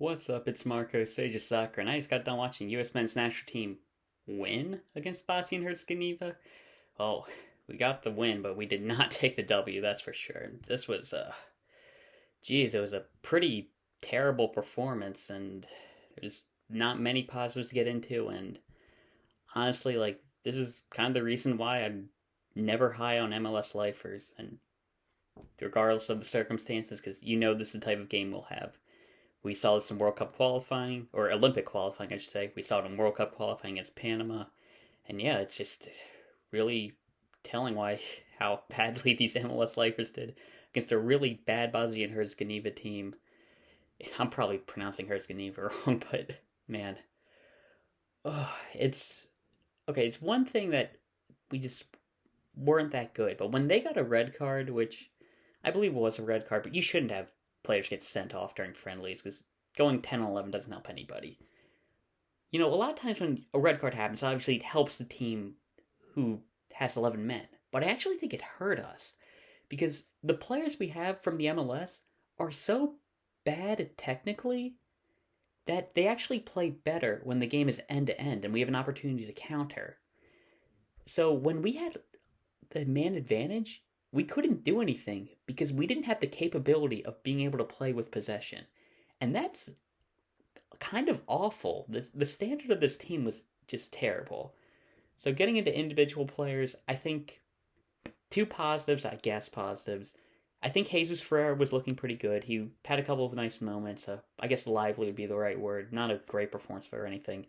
What's up? It's Marco, Sage of Soccer, and I just got done watching US men's national team win against Bosnia and Herzegovina. Oh, we got the win, but we did not take the W, that's for sure. This was, it was a pretty terrible performance, and there's not many positives to get into, and honestly, this is kind of the reason why I'm never high on MLS lifers, and regardless of the circumstances, because this is the type of game we'll have. We saw this in World Cup qualifying, or Olympic qualifying, I should say. We saw it in World Cup qualifying against Panama. And yeah, it's just really telling how badly these MLS lifers did against a really bad Bosnia and Herzegovina team. I'm probably pronouncing Herzegovina wrong, but man. It's one thing that we just weren't that good. But when they got a red card, which I believe was a red card, but you shouldn't have players get sent off during friendlies because going 10-11 doesn't help anybody. A lot of times when a red card happens, obviously it helps the team who has 11 men. But I actually think it hurt us because the players we have from the MLS are so bad technically that they actually play better when the game is end to end and we have an opportunity to counter. So when we had the man advantage, we couldn't do anything because we didn't have the capability of being able to play with possession. And that's kind of awful. The standard of this team was just terrible. So getting into individual players, I think two positives, positives. I think Jesus Ferreira was looking pretty good. He had a couple of nice moments. I guess lively would be the right word. Not a great performance or anything.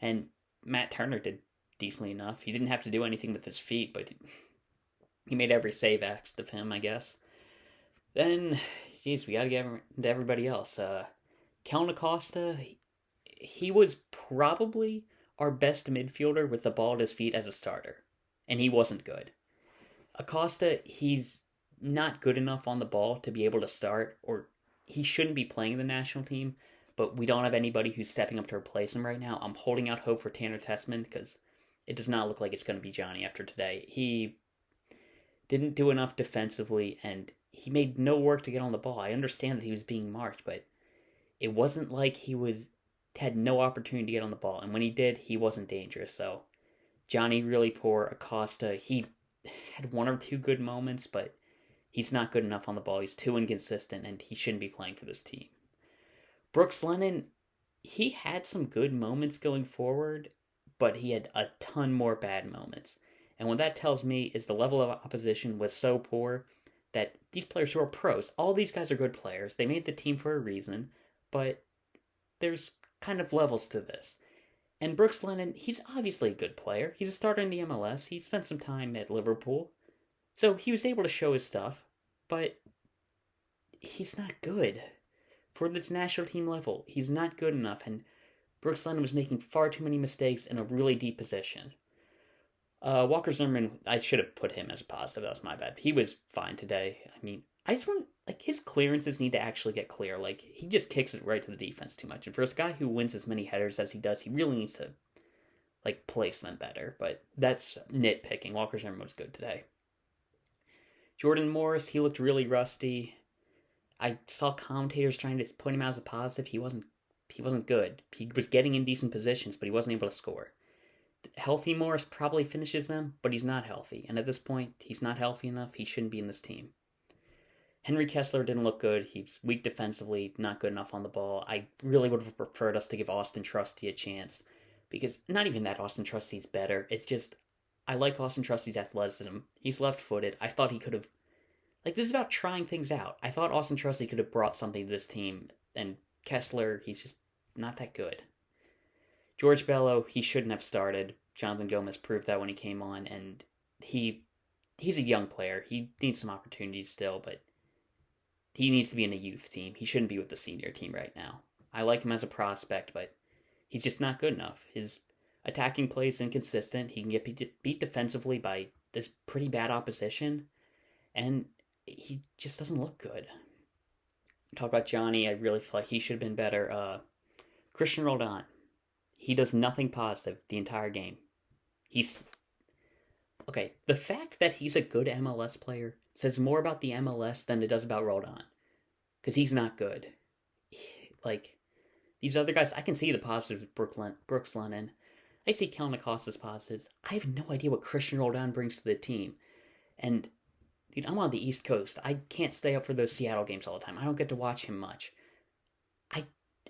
And Matt Turner did decently enough. He didn't have to do anything with his feet, but he made every save asked of him, I guess. Then, we gotta get into everybody else. Kellyn Acosta, he was probably our best midfielder with the ball at his feet as a starter. And he wasn't good. Acosta, he's not good enough on the ball to be able to start, or he shouldn't be playing the national team, but we don't have anybody who's stepping up to replace him right now. I'm holding out hope for Tanner Tessman because it does not look like it's going to be Johnny after today. He didn't do enough defensively, and he made no work to get on the ball. I understand that he was being marked, but it wasn't like he had no opportunity to get on the ball, and when he did, he wasn't dangerous. So Johnny really poor. Acosta, he had one or two good moments, but he's not good enough on the ball. He's too inconsistent, and he shouldn't be playing for this team. Brooks Lennon, he had some good moments going forward, but he had a ton more bad moments. And what that tells me is the level of opposition was so poor that these players who are pros, all these guys are good players. They made the team for a reason, but there's kind of levels to this. And Brooks Lennon, he's obviously a good player. He's a starter in the MLS. He spent some time at Liverpool. So he was able to show his stuff, but he's not good. For this national team level, he's not good enough, and Brooks Lennon was making far too many mistakes in a really deep position. Walker Zimmerman, I should have put him as a positive. That was my bad. He was fine today. I just want his clearances need to actually get clear. He just kicks it right to the defense too much. And for a guy who wins as many headers as he does, he really needs to place them better. But that's nitpicking. Walker Zimmerman was good today. Jordan Morris, he looked really rusty. I saw commentators trying to put him out as a positive. He wasn't good. He was getting in decent positions, but he wasn't able to score. Healthy Morris probably finishes them, but he's not healthy. And at this point, he's not healthy enough. He shouldn't be in this team. Henry Kessler didn't look good. He's weak defensively, not good enough on the ball. I really would have preferred us to give Austin Trusty a chance. Because not even that Austin Trusty's better. It's just, I like Austin Trusty's athleticism. He's left-footed. I thought he could have, this is about trying things out. I thought Austin Trusty could have brought something to this team. And Kessler, he's just not that good. George Bello, he shouldn't have started. Jonathan Gomez proved that when he came on, and he's a young player. He needs some opportunities still, but he needs to be in a youth team. He shouldn't be with the senior team right now. I like him as a prospect, but he's just not good enough. His attacking play is inconsistent. He can get beat defensively by this pretty bad opposition, and he just doesn't look good. Talk about Johnny, I really feel like he should have been better. Cristian Roldan, he does nothing positive the entire game. The fact that he's a good MLS player says more about the MLS than it does about Roldan. Because he's not good. These other guys, I can see the positives with Brooks Lennon. I see Kellyn Acosta's positives. I have no idea what Cristian Roldan brings to the team. And, dude, I'm on the East Coast. I can't stay up for those Seattle games all the time. I don't get to watch him much.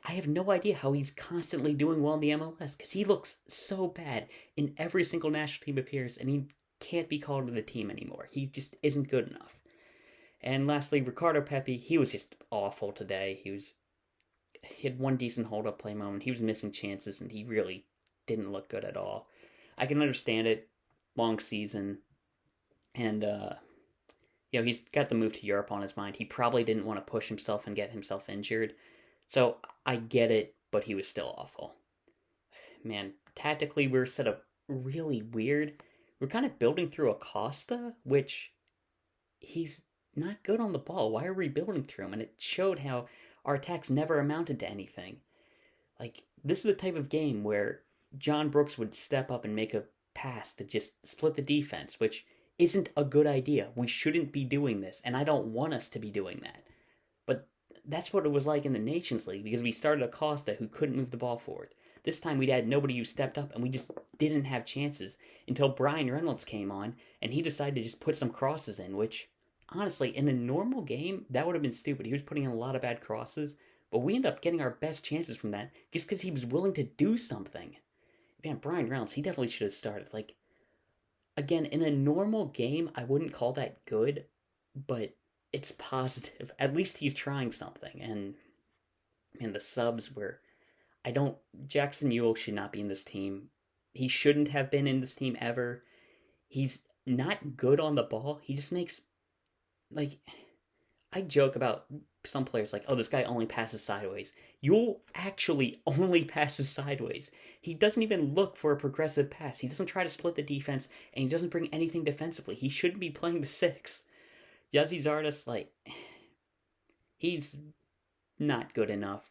I have no idea how he's constantly doing well in the MLS, because he looks so bad in every single national team appearance, and he can't be called to the team anymore. He just isn't good enough. And lastly, Ricardo Pepe, he was just awful today. He had one decent hold-up play moment. He was missing chances, and he really didn't look good at all. I can understand it. Long season. And, he's got the move to Europe on his mind. He probably didn't want to push himself and get himself injured. So, I get it, but he was still awful. Man, tactically, we were set up really weird. We're kind of building through Acosta, which he's not good on the ball. Why are we building through him? And it showed how our attacks never amounted to anything. Like, this is the type of game where John Brooks would step up and make a pass to just split the defense, which isn't a good idea. We shouldn't be doing this, and I don't want us to be doing that. But that's what it was like in the Nations League, because we started Acosta, who couldn't move the ball forward. This time we'd had nobody who stepped up, and we just didn't have chances until Bryan Reynolds came on, and he decided to just put some crosses in, which, honestly, in a normal game, that would have been stupid. He was putting in a lot of bad crosses, but we ended up getting our best chances from that just because he was willing to do something. Man, Bryan Reynolds, he definitely should have started. Like, again, in a normal game, I wouldn't call that good, but it's positive. At least he's trying something. And the subs were... Jackson Yueill should not be in this team. He shouldn't have been in this team ever. He's not good on the ball. He just makes... Like, I joke about some players like, oh, this guy only passes sideways. Yueill actually only passes sideways. He doesn't even look for a progressive pass. He doesn't try to split the defense, and he doesn't bring anything defensively. He shouldn't be playing the 6. Gyasi Zardes, like, he's not good enough.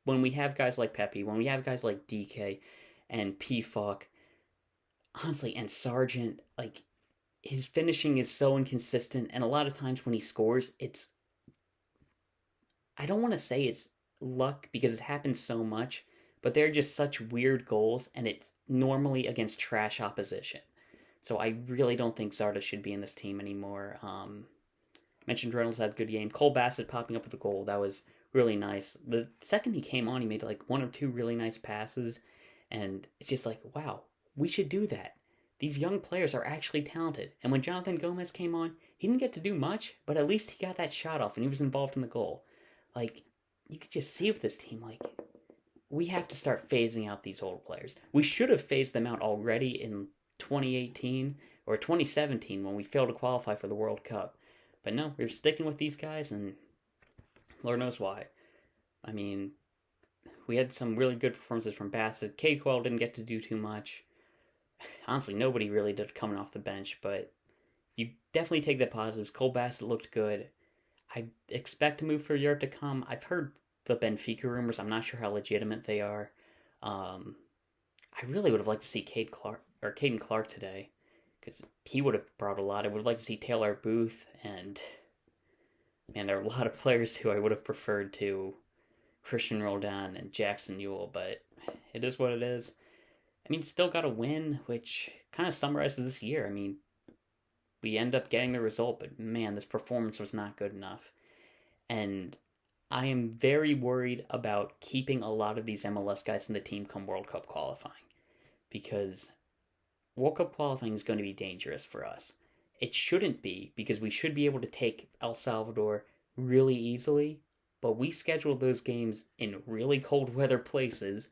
When we have guys like Pepi, when we have guys like DK and P-Fuck, honestly, and Sargent, like, his finishing is so inconsistent, and a lot of times when he scores, I don't want to say it's luck, because it happens so much, but they're just such weird goals, and it's normally against trash opposition. So I really don't think Zardes should be in this team anymore. Mentioned Reynolds had a good game. Cole Bassett popping up with a goal, that was really nice. The second he came on, he made like 1 or 2 really nice passes, and it's just like, wow, we should do that. These young players are actually talented. And when Jonathan Gomez came on, he didn't get to do much, but at least he got that shot off and he was involved in the goal. Like, you could just see with this team, like, we have to start phasing out these old players. We should have phased them out already in 2018 or 2017 when we failed to qualify for the World Cup. But no, we're sticking with these guys, and Lord knows why. I mean, we had some really good performances from Bassett. Cowell didn't get to do too much. Honestly, nobody really did coming off the bench, but you definitely take the positives. Cole Bassett looked good. I expect to move for Europe to come. I've heard the Benfica rumors. I'm not sure how legitimate they are. I really would have liked to see Caden Clark today, because he would have brought a lot. I would have liked to see Taylor Booth, and man, there are a lot of players who I would have preferred to Cristian Roldan and Jackson Yueill, but it is what it is. I mean, still got a win, which kind of summarizes this year. I mean, we end up getting the result, but man, this performance was not good enough. And I am very worried about keeping a lot of these MLS guys in the team come World Cup qualifying, because World Cup qualifying is going to be dangerous for us. It shouldn't be, because we should be able to take El Salvador really easily, but we scheduled those games in really cold weather places,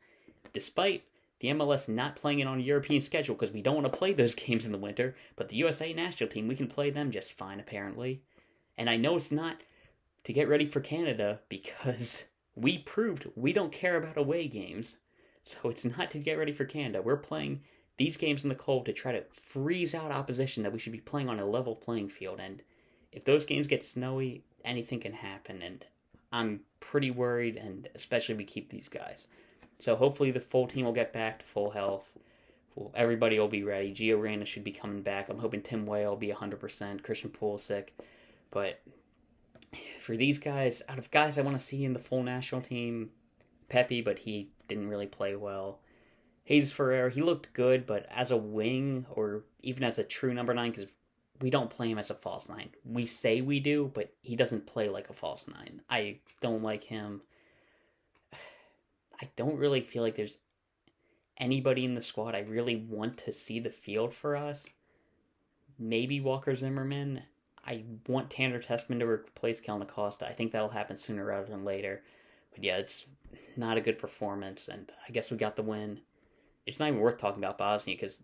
despite the MLS not playing it on a European schedule, because we don't want to play those games in the winter, but the USA national team, we can play them just fine, apparently. And I know it's not to get ready for Canada, because we proved we don't care about away games, so it's not to get ready for Canada. We're playing these games in the cold to try to freeze out opposition that we should be playing on a level playing field, and if those games get snowy, anything can happen, and I'm pretty worried, and especially if we keep these guys. So hopefully the full team will get back to full health. Everybody will be ready. Gio Reyna should be coming back. I'm hoping Tim Weah will be 100%. Christian Pulisic. But for these guys, out of guys I want to see in the full national team, Pepi, but he didn't really play well. Jesus Ferreira, he looked good, but as a wing or even as a true number 9, because we don't play him as a false 9. We say we do, but he doesn't play like a false 9. I don't like him. I don't really feel like there's anybody in the squad I really want to see the field for us. Maybe Walker Zimmerman. I want Tanner Tessman to replace Kellyn Acosta. I think that'll happen sooner rather than later. But yeah, it's not a good performance, and I guess we got the win. It's not even worth talking about Bosnia because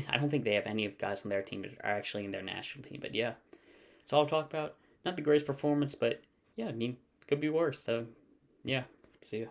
I don't think they have any of the guys on their team that are actually in their national team. But yeah, that's all I'll talk about. Not the greatest performance, but yeah, I mean, could be worse. So yeah, see ya.